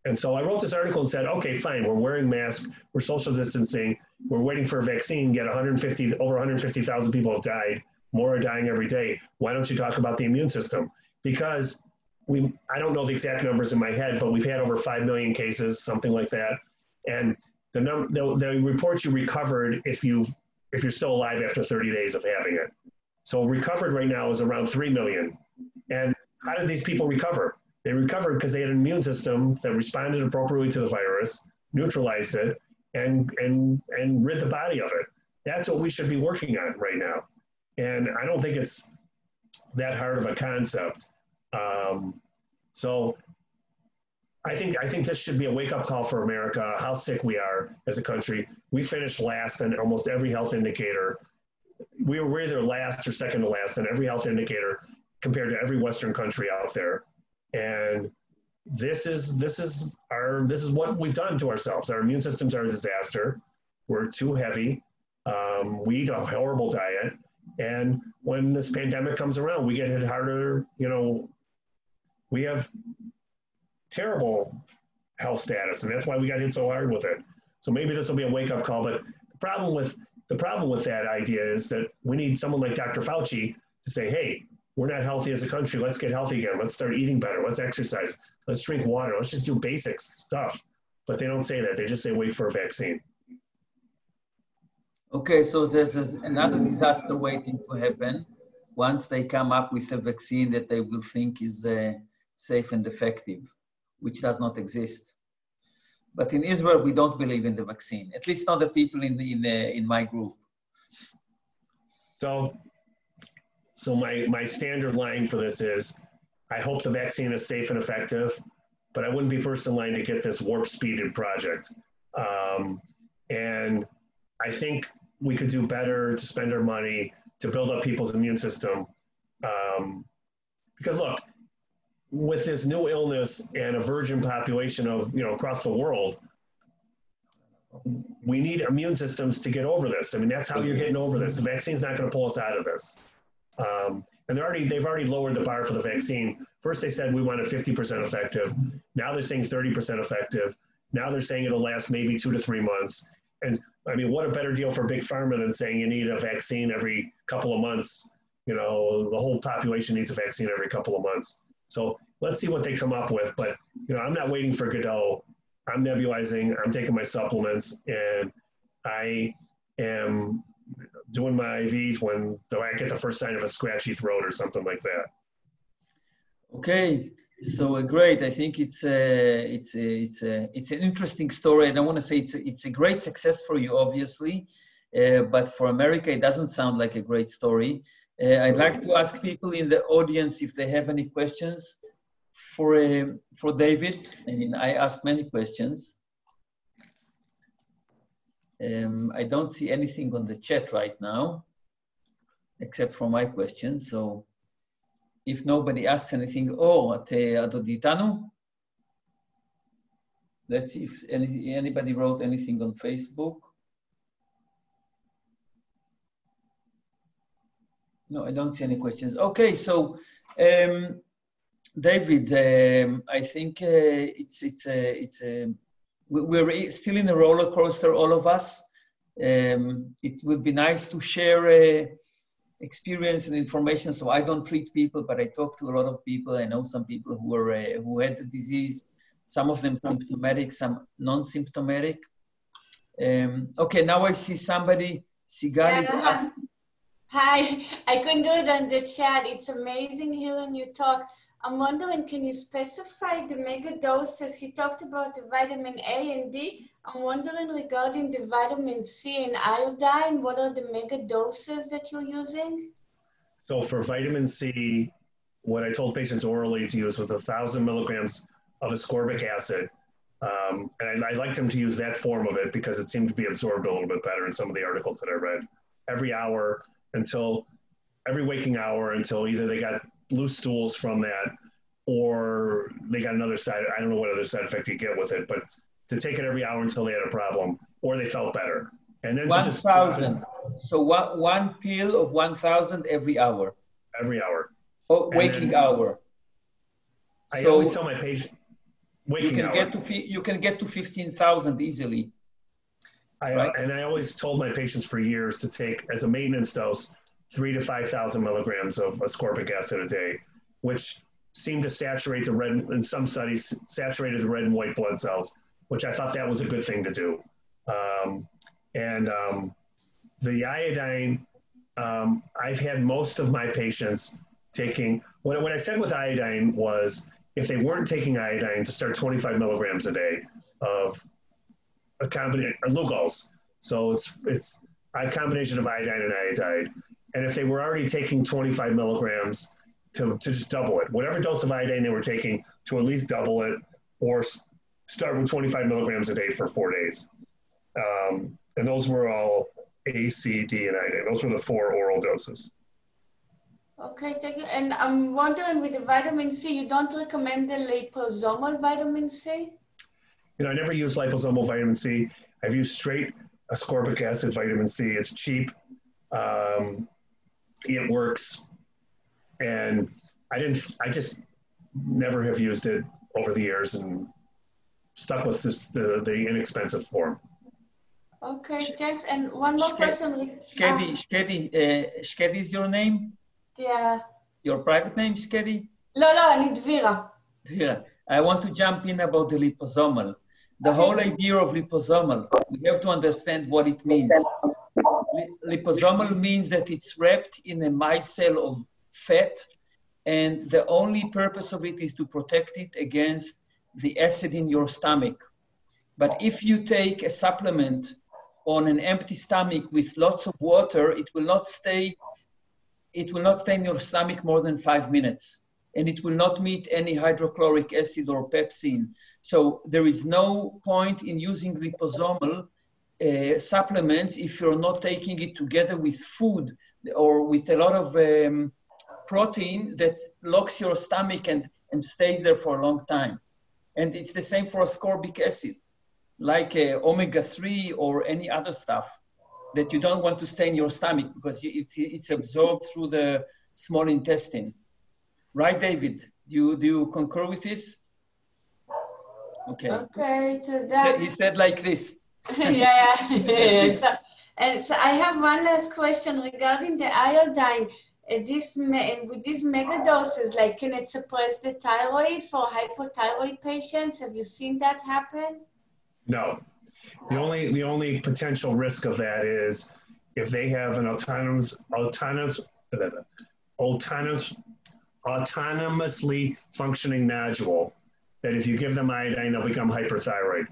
And so I wrote this article and said, okay, fine, we're wearing masks, we're social distancing, we're waiting for a vaccine, over 150,000 people have died, more are dying every day. Why don't you talk about the immune system? Because I don't know the exact numbers in my head, but we've had over 5 million cases, something like that. And the reports you recovered if you're still alive after 30 days of having it. So recovered right now is around 3 million. And how did these people recover? They recovered because they had an immune system that responded appropriately to the virus, neutralized it, and rid the body of it. That's what we should be working on right now. And I don't think it's that hard of a concept. So I think this should be a wake-up call for America, how sick we are as a country. We finished last on almost every health indicator. We're either last or second to last on every health indicator compared to every Western country out there. And this is what we've done to ourselves. Our immune systems are a disaster. We're too heavy. We eat a horrible diet. And when this pandemic comes around, we get hit harder. We have terrible health status, and that's why we got hit so hard with it. So maybe this will be a wake-up call. But the problem with that idea is that we need someone like Dr. Fauci to say, hey, we're not healthy as a country. Let's get healthy again. Let's start eating better. Let's exercise. Let's drink water. Let's just do basic stuff. But they don't say that. They just say wait for a vaccine. Okay, so there's another disaster waiting to happen once they come up with a vaccine that they will think is safe and effective, which does not exist. But in Israel, we don't believe in the vaccine, at least not the people in my group. So my standard line for this is, I hope the vaccine is safe and effective, but I wouldn't be first in line to get this warp-speeded project. And I think we could do better to spend our money to build up people's immune system. Because look, with this new illness and a virgin population of, across the world, we need immune systems to get over this. I mean, that's how you're getting over this. The vaccine's not going to pull us out of this. And they've already lowered the bar for the vaccine. First, they said we wanted 50% effective. Now they're saying 30% effective. Now they're saying it'll last maybe 2 to 3 months. And I mean, what a better deal for Big Pharma than saying you need a vaccine every couple of months. You know, the whole population needs a vaccine every couple of months. So let's see what they come up with. But, you know, I'm not waiting for Godot. I'm nebulizing, I'm taking my supplements, and I am doing my IVs when I get the first sign of a scratchy throat or something like that. Okay, so great. I think it's an interesting story. I don't want to say it's a great success for you, obviously, but for America, it doesn't sound like a great story. I'd like to ask people in the audience if they have any questions for David. I mean, I asked many questions. I don't see anything on the chat right now, except for my questions. So if nobody asks anything, Adoditanu? Let's see if anybody wrote anything on Facebook. No, I don't see any questions. Okay, so David, I think we're still in a roller coaster, all of us. It would be nice to share experience and information. So I don't treat people, but I talk to a lot of people. I know some people who had the disease, some of them symptomatic, some non-symptomatic. Okay, now I see somebody, Sigal is asking. Hi, I couldn't do it on the chat. It's amazing hearing you talk. I'm wondering, can you specify the mega doses? You talked about the vitamin A and D. I'm wondering regarding the vitamin C and iodine, what are the mega doses that you're using? So for vitamin C, what I told patients orally to use was 1,000 milligrams of ascorbic acid. And I liked them to use that form of it because it seemed to be absorbed a little bit better in some of the articles that I read. Every waking hour until either they got loose stools from that or they got another side, I don't know what other side effect you get with it, but to take it every hour until they had a problem or they felt better. And then 1,000. So one pill of 1,000 every hour. Every hour. Oh, waking hour. I always tell my patient, waking hour. You can get to 15,000 easily. Right? And I always told my patients for years to take, as a maintenance dose, 3,000 to 5,000 milligrams of ascorbic acid a day, which seemed to saturate the red, in some studies, saturated the red and white blood cells, which I thought that was a good thing to do. The iodine, I've had most of my patients taking, what I said with iodine was, if they weren't taking iodine, to start 25 milligrams a day of a combination, Lugol's. So it's a combination of iodine and iodide. And if they were already taking 25 milligrams, to just double it. Whatever dose of iodine they were taking, to at least double it, or start with 25 milligrams a day for 4 days. And those were all A, C, D, and iodine. Those were the 4 oral doses. Okay, thank you. And I'm wondering, with the vitamin C, you don't recommend the liposomal vitamin C? You know, I never use liposomal vitamin C. I've used straight ascorbic acid vitamin C. It's cheap. It works. And I just never have used it over the years and stuck with the inexpensive form. Okay, thanks. And one more question. Shkedi is your name? Yeah. Your private name, Shkedi? No, אני דבירה. Dvira. I want to jump in about the liposomal. The whole idea of liposomal, we have to understand what it means. Liposomal means that it's wrapped in a micelle of fat, and the only purpose of it is to protect it against the acid in your stomach. But if you take a supplement on an empty stomach with lots of water, it will not stay in your stomach more than 5 minutes, and it will not meet any hydrochloric acid or pepsin. So there is no point in using liposomal supplements if you're not taking it together with food or with a lot of protein that locks your stomach and stays there for a long time. And it's the same for ascorbic acid, like omega-3 or any other stuff that you don't want to stay in your stomach because it's absorbed through the small intestine. Right, David? Do you concur with this? Okay. Okay, to that. He said like this. Yeah. So I have one last question regarding the iodine. With these megadoses, like, can it suppress the thyroid for hypothyroid patients? Have you seen that happen? No. The only potential risk of that is if they have an autonomously functioning nodule, that if you give them iodine, they'll become hyperthyroid.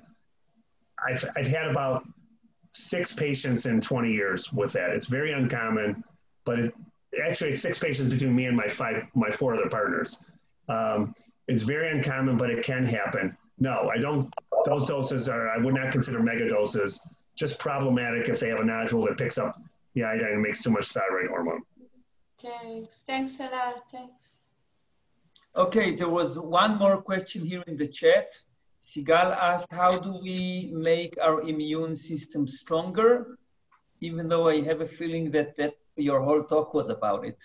I've had about 6 patients in 20 years with that. It's very uncommon, but actually it's 6 patients between me and my 4 other partners. It's very uncommon, but it can happen. No, I don't. Those doses I would not consider mega doses. Just problematic if they have a nodule that picks up the iodine and makes too much thyroid hormone. Thanks. Thanks a lot. Thanks. Okay, there was one more question here in the chat. Sigal asked, how do we make our immune system stronger? Even though I have a feeling that your whole talk was about it.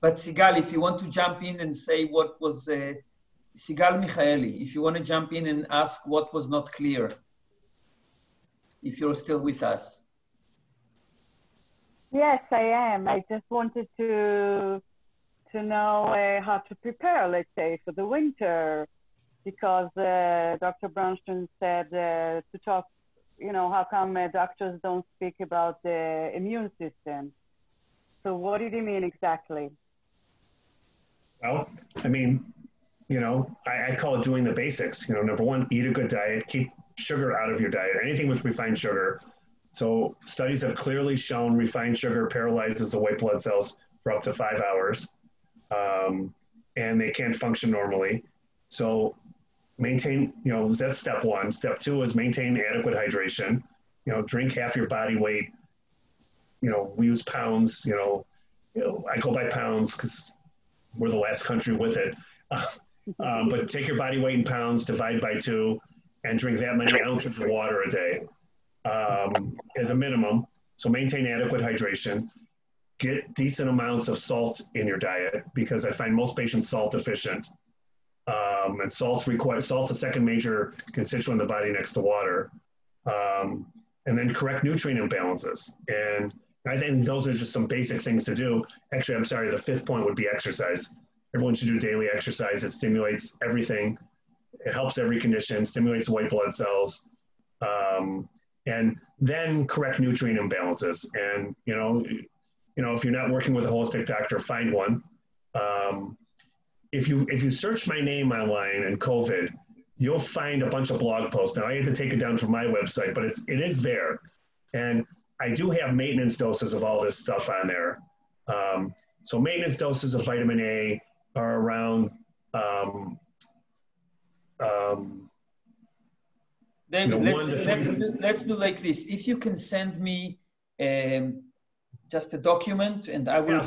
But Sigal, if you want to jump in and say what was, Sigal Michaeli, if you want to jump in and ask what was not clear, if you're still with us. Yes, I am. I just wanted to know how to prepare, let's say, for the winter, because Dr. Brownstein said to talk, how come doctors don't speak about the immune system? So what did he mean exactly? Well, I mean, I call it doing the basics. Number one, eat a good diet, keep sugar out of your diet, anything with refined sugar. So studies have clearly shown refined sugar paralyzes the white blood cells for up to 5 hours, and they can't function normally. So maintain, that's step 1. Step 2 is maintain adequate hydration. Drink half your body weight. We use pounds. I go by pounds because we're the last country with it. But take your body weight in pounds, divide by 2, and drink that many ounces of water a day as a minimum. So maintain adequate hydration. Get decent amounts of salt in your diet, because I find most patients salt deficient. And salt's a second major constituent in the body next to water. And then correct nutrient imbalances. And I think those are just some basic things to do. Actually, I'm sorry, the 5th point would be exercise. Everyone should do daily exercise. It stimulates everything. It helps every condition, stimulates white blood cells. And then correct nutrient imbalances. And, if you're not working with a holistic doctor, find one. If you search my name online and COVID, you'll find a bunch of blog posts. Now, I had to take it down from my website, but it is there. And I do have maintenance doses of all this stuff on there. So maintenance doses of vitamin A are around, David, let's do like this. If you can send me just a document, and I will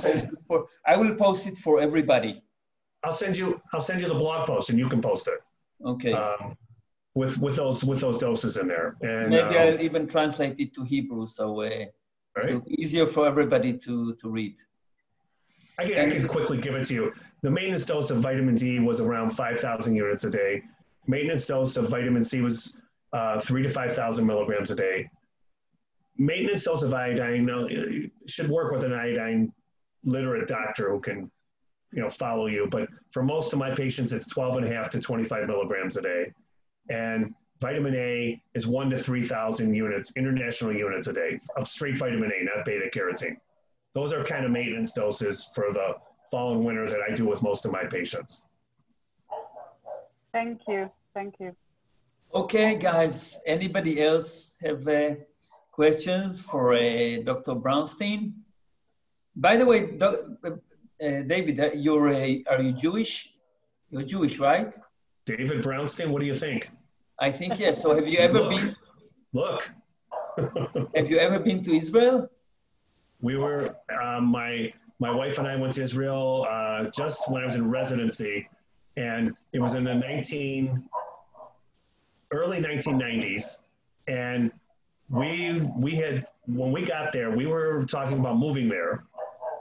post it for everybody. I'll send you the blog post, and you can post it. Okay. With those doses in there, and maybe I'll even translate it to Hebrew, so it's easier for everybody to read. I can quickly give it to you. The maintenance dose of vitamin D was around 5,000 units a day. Maintenance dose of vitamin C was 3,000 to 5,000 milligrams a day. Maintenance dose of iodine should work with an iodine literate doctor who can, follow you. But for most of my patients, it's 12.5 to 25 milligrams a day. And vitamin A is 1,000 to 3,000 units, international units a day of straight vitamin A, not beta carotene. Those are kind of maintenance doses for the fall and winter that I do with most of my patients. Thank you. Thank you. Okay, guys, anybody else have questions for Dr. Brownstein? By the way, David, are you Jewish? You're Jewish, right? David Brownstein, what do you think? I think yes. So have you ever been? Look. Have you ever been to Israel? We were, my wife and I went to Israel just when I was in residency, and it was in the early 1990s. And we had, when we got there, we were talking about moving there.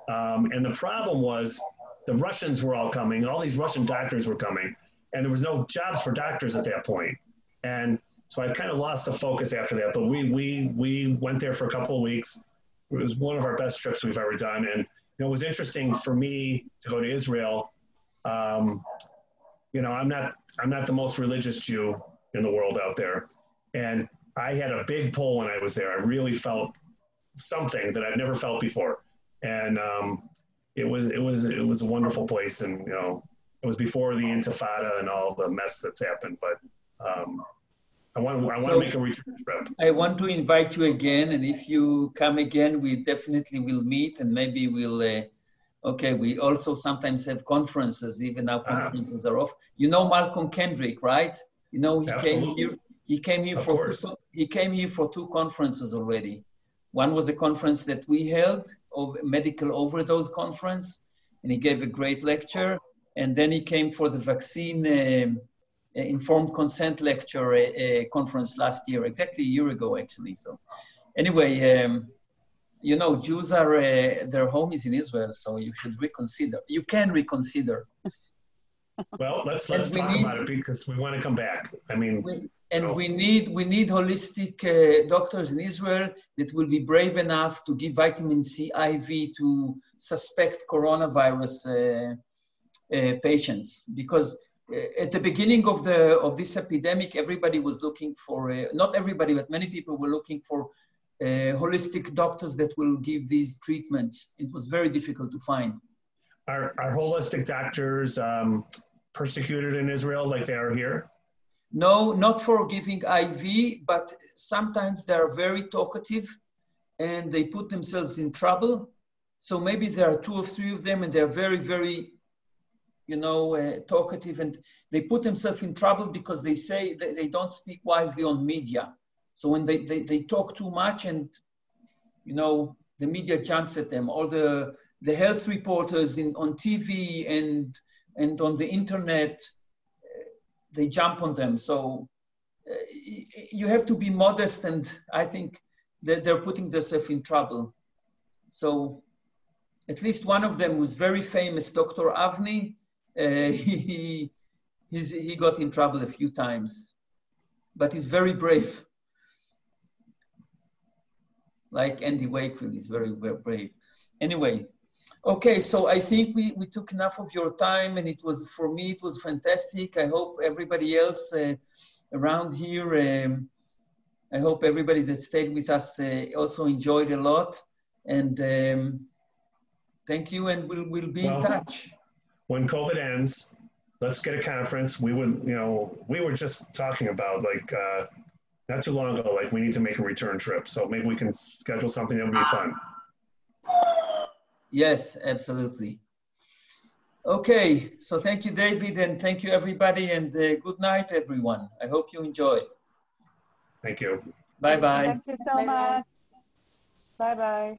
And the problem was the Russians were all coming, all these Russian doctors were coming, and there was no jobs for doctors at that point. And so I kind of lost the focus after that, but we went there for a couple of weeks. It was one of our best trips we've ever done. And, it was interesting for me to go to Israel. I'm not the most religious Jew in the world out there. And I had a big pull when I was there. I really felt something that I've never felt before. And it was a wonderful place. And, it was before the Intifada and all the mess that's happened. But I want to make a return trip. I want to invite you again, and if you come again, we definitely will meet, and maybe we'll. We also sometimes have conferences. Even now, conferences are off. You know Malcolm Kendrick, right? He came here. He came here for two conferences already. One was a conference that we held, of medical overdose conference, and he gave a great lecture. And then he came for the vaccine. Informed consent lecture conference last year, exactly a year ago, actually. So anyway, Jews are, their home is in Israel, so you should reconsider. You can reconsider. Well, let's talk about it because we want to come back. I mean, we need holistic doctors in Israel that will be brave enough to give vitamin C IV to suspect coronavirus patients, because at the beginning of this epidemic, everybody was looking for, not everybody, but many people were looking for holistic doctors that will give these treatments. It was very difficult to find. Are holistic doctors persecuted in Israel like they are here? No, not for giving IV, but sometimes they are very talkative and they put themselves in trouble. So maybe there are 2 or 3 of them and they're very, very talkative, and they put themselves in trouble because they say that they don't speak wisely on media. So when they talk too much and, the media jumps at them, or the health reporters on TV and on the internet, they jump on them. So you have to be modest, and I think that they're putting themselves in trouble. So at least one of them was very famous, Dr. Avni. He got in trouble a few times, but he's very brave. Like Andy Wakefield, he's very, very brave. Anyway, okay, so I think we took enough of your time, and for me, it was fantastic. I hope everybody else around here, I hope everybody that stayed with us also enjoyed a lot. And thank you, and we'll be in touch. When COVID ends, let's get a conference. We were just talking about not too long ago, we need to make a return trip. So maybe we can schedule something that would be fun. Yes, absolutely. Okay, so thank you, David, and thank you, everybody, and good night, everyone. I hope you enjoyed. Thank you. Bye-bye. Thank you so much. Bye-bye.